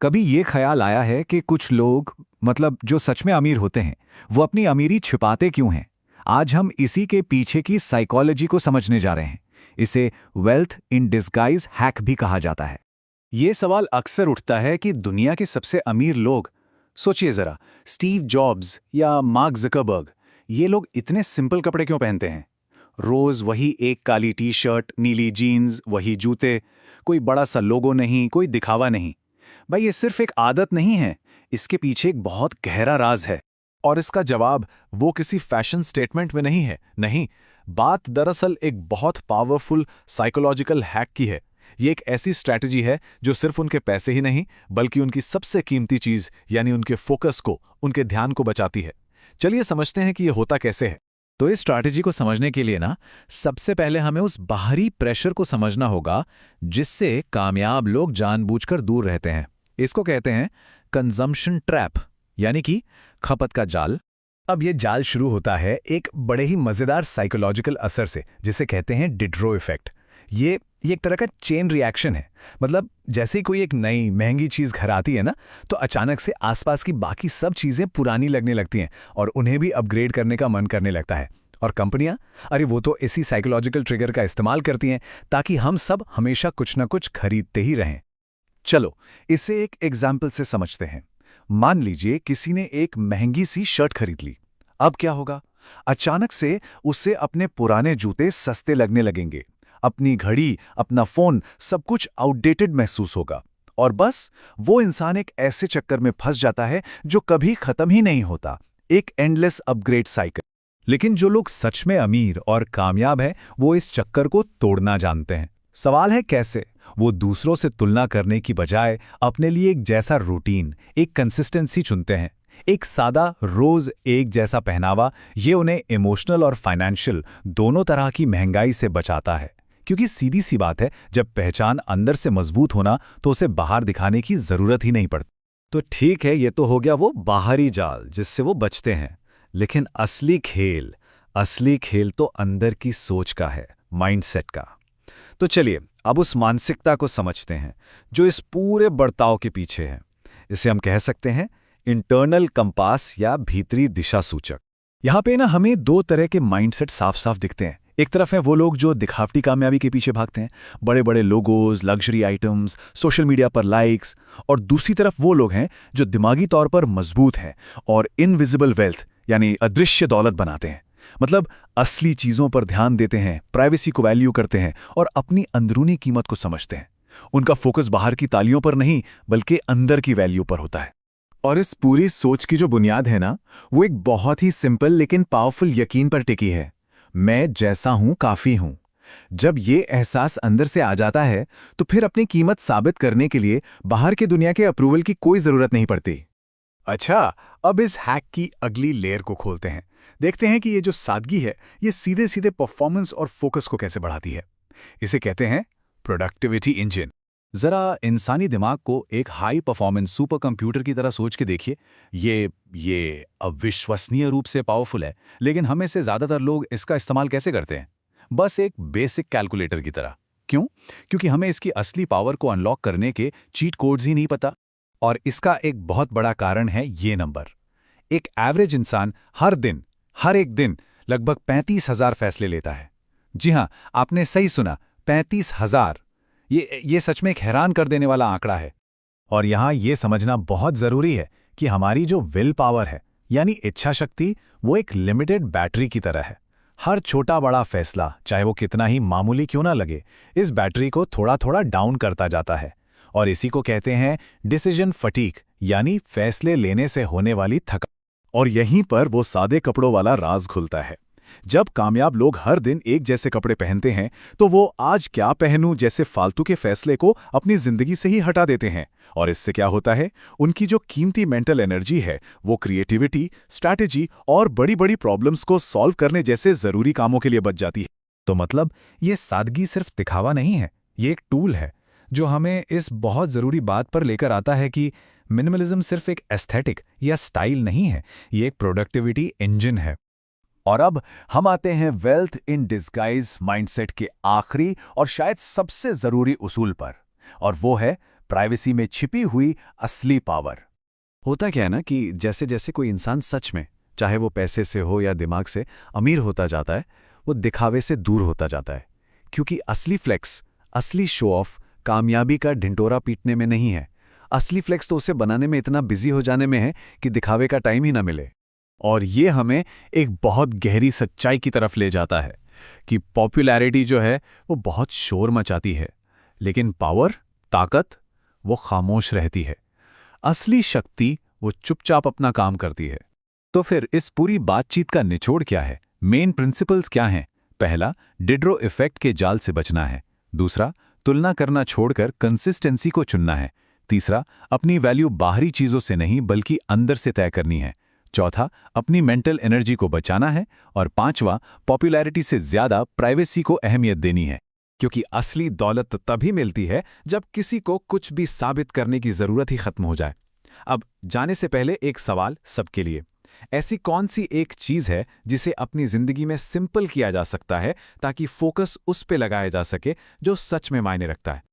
कभी ये ख्याल आया है कि कुछ लोग मतलब जो सच में अमीर होते हैं वो अपनी अमीरी छिपाते क्यों हैं? आज हम इसी के पीछे की साइकोलॉजी को समझने जा रहे हैं। इसे वेल्थ इन डिस्गाइज हैक भी कहा जाता है। ये सवाल अक्सर उठता है कि दुनिया के सबसे अमीर लोग, सोचिए जरा, स्टीव जॉब्स या मार्क जकरबर्ग, ये लोग इतने सिंपल कपड़े क्यों पहनते हैं? रोज वही एक काली टी शर्ट, नीली जीन्स, वही जूते, कोई बड़ा सा लोगो नहीं, कोई दिखावा नहीं। भाई ये सिर्फ एक आदत नहीं है, इसके पीछे एक बहुत गहरा राज है। और इसका जवाब वो किसी फैशन स्टेटमेंट में नहीं है। नहीं, बात दरअसल एक बहुत पावरफुल साइकोलॉजिकल हैक की है। ये एक ऐसी स्ट्रैटेजी है जो सिर्फ उनके पैसे ही नहीं बल्कि उनकी सबसे कीमती चीज यानी उनके फोकस को, उनके ध्यान को बचाती है। चलिए समझते हैं कि ये होता कैसे है। तो इस स्ट्रैटेजी को समझने के लिए ना सबसे पहले हमें उस बाहरी प्रेशर को समझना होगा जिससे कामयाब लोग जानबूझकर दूर रहते हैं। इसको कहते हैं कंजम्पशन ट्रैप, यानी कि खपत का जाल। अब ये जाल शुरू होता है एक बड़े ही मजेदार साइकोलॉजिकल असर से जिसे कहते हैं डिड्रो इफेक्ट। ये एक तरह का चेन रिएक्शन है। मतलब जैसे ही कोई एक नई महंगी चीज घर आती है ना, तो अचानक से आसपास की बाकी सब चीजें पुरानी लगने लगती हैं और उन्हें भी अपग्रेड करने का मन करने लगता है। और कंपनियां, अरे वो तो इसी साइकोलॉजिकल ट्रिगर का इस्तेमाल करती हैं ताकि हम सब हमेशा कुछ ना कुछ खरीदते ही रहें। चलो इसे एक एग्जाम्पल से समझते हैं। मान लीजिए किसी ने एक महंगी सी शर्ट खरीद ली। अब क्या होगा? अचानक से उसे अपने पुराने जूते सस्ते लगने लगेंगे, अपनी घड़ी, अपना फोन, सब कुछ आउटडेटेड महसूस होगा। और बस वो इंसान एक ऐसे चक्कर में फंस जाता है जो कभी खत्म ही नहीं होता, एक एंडलेस अपग्रेड साइकिल। लेकिन जो लोग सच में अमीर और कामयाब हैं वो इस चक्कर को तोड़ना जानते हैं। सवाल है कैसे? वो दूसरों से तुलना करने की बजाय अपने लिए एक जैसा रूटीन, एक कंसिस्टेंसी चुनते हैं। एक सादा रोज एक जैसा पहनावा, ये उन्हें इमोशनल और फाइनेंशियल दोनों तरह की महंगाई से बचाता है। क्योंकि सीधी सी बात है, जब पहचान अंदर से मजबूत होना तो उसे बाहर दिखाने की जरूरत ही नहीं पड़ती। तो ठीक है, ये तो हो गया वो बाहरी जाल जिससे वो बचते हैं। लेकिन असली खेल तो अंदर की सोच का है, माइंडसेट का। तो चलिए अब उस मानसिकता को समझते हैं जो इस पूरे बर्ताव के पीछे है। इसे हम कह सकते हैं इंटरनल कंपास या भीतरी दिशा सूचक। यहाँ पे ना हमें दो तरह के माइंडसेट साफ साफ दिखते हैं। एक तरफ है वो लोग जो दिखावटी कामयाबी के पीछे भागते हैं, बड़े बड़े logos, luxury items, social media पर लाइक्स। और दूसरी तरफ वो लोग हैं जो दिमागी तौर पर मजबूत हैं और इनविजिबल वेल्थ यानी अदृश्य दौलत बनाते हैं। मतलब असली चीजों पर ध्यान देते हैं, प्राइवेसी को वैल्यू करते हैं और अपनी अंदरूनी कीमत को समझते हैं। उनका फोकस बाहर की तालियों पर नहीं बल्कि अंदर की वैल्यू पर होता है। और इस पूरी सोच की जो बुनियाद है ना, वो एक बहुत ही सिंपल लेकिन पावरफुल यकीन पर टिकी है। मैं जैसा हूं काफी हूं। जब ये एहसास अंदर से आ जाता है तो फिर अपनी कीमत साबित करने के लिए बाहर की दुनिया के अप्रूवल की कोई जरूरत नहीं पड़ती। अच्छा, अब इस हैक की अगली लेयर को खोलते हैं। देखते हैं कि ये जो सादगी है ये सीधे सीधे परफॉर्मेंस और फोकस को कैसे बढ़ाती है। इसे कहते हैं प्रोडक्टिविटी इंजन। जरा इंसानी दिमाग को एक हाई परफॉर्मेंस सुपर कंप्यूटर की तरह सोच के देखिए। ये अविश्वसनीय रूप से पावरफुल है, लेकिन हमें से ज्यादातर लोग इसका इस्तेमाल कैसे करते हैं? बस एक बेसिक कैलकुलेटर की तरह। क्यों? क्योंकि हमें इसकी असली पावर को अनलॉक करने के चीट कोड्स ही नहीं पता। और इसका एक बहुत बड़ा कारण है ये नंबर। एक एवरेज इंसान हर एक दिन लगभग 35,000 फैसले लेता है। जी हां, आपने सही सुना, 35,000। ये सच में एक हैरान कर देने वाला आंकड़ा है। और यहां ये समझना बहुत जरूरी है कि हमारी जो विल पावर है यानी इच्छा शक्ति, वो एक लिमिटेड बैटरी की तरह है। हर छोटा बड़ा फैसला, चाहे वो कितना ही मामूली क्यों ना लगे, इस बैटरी को थोड़ा थोड़ा डाउन करता जाता है। और इसी को कहते हैं डिसीजन फटीग, यानी फैसले लेने से होने वाली थकान। और यहीं पर वो सादे कपड़ों वाला राज खुलता है। जब कामयाब लोग हर दिन एक जैसे कपड़े पहनते हैं तो वो आज क्या पहनूं जैसे फालतू के फैसले को अपनी जिंदगी से ही हटा देते हैं। और इससे क्या होता है, उनकी जो कीमती मेंटल एनर्जी है वो क्रिएटिविटी, स्ट्रैटेजी और बड़ी बड़ी प्रॉब्लम्स को सॉल्व करने जैसे जरूरी कामों के लिए बच जाती है। तो मतलब ये सादगी सिर्फ दिखावा नहीं है, ये एक टूल है जो हमें इस बहुत जरूरी बात पर लेकर आता है कि मिनिमलिज्म सिर्फ एक एस्थेटिक या स्टाइल नहीं है, ये एक प्रोडक्टिविटी इंजन है। और अब हम आते हैं वेल्थ इन डिस्गाइज माइंडसेट के आखिरी और शायद सबसे जरूरी उसूल पर, और वो है प्राइवेसी में छिपी हुई असली पावर। होता क्या है ना कि जैसे जैसे कोई इंसान सच में, चाहे वो पैसे से हो या दिमाग से, अमीर होता जाता है, वो दिखावे से दूर होता जाता है। क्योंकि असली फ्लेक्स, असली शो ऑफ कामयाबी का ढिंढोरा पीटने में नहीं है। असली फ्लेक्स तो उसे बनाने में इतना बिजी हो जाने में है कि दिखावे का टाइम ही ना मिले। और ये हमें एक बहुत गहरी सच्चाई की तरफ ले जाता है कि पॉपुलैरिटी जो है वो बहुत शोर मचाती है, लेकिन पावर, ताकत, वो खामोश रहती है। असली शक्ति वो चुपचाप अपना काम करती है। तो फिर इस पूरी बातचीत का निचोड़ क्या है? मेन प्रिंसिपल्स क्या हैं? पहला, डिड्रो इफेक्ट के जाल से बचना है। दूसरा, तुलना करना छोड़कर कंसिस्टेंसी को चुनना है। तीसरा, अपनी वैल्यू बाहरी चीजों से नहीं बल्कि अंदर से तय करनी है। चौथा, अपनी मेंटल एनर्जी को बचाना है। और पांचवा, पॉपुलैरिटी से ज्यादा प्राइवेसी को अहमियत देनी है। क्योंकि असली दौलत तभी मिलती है जब किसी को कुछ भी साबित करने की जरूरत ही खत्म हो जाए। अब जाने से पहले एक सवाल सबके लिए, ऐसी कौन सी एक चीज है जिसे अपनी जिंदगी में सिंपल किया जा सकता है ताकि फोकस उस पे लगाया जा सके जो सच में मायने रखता है?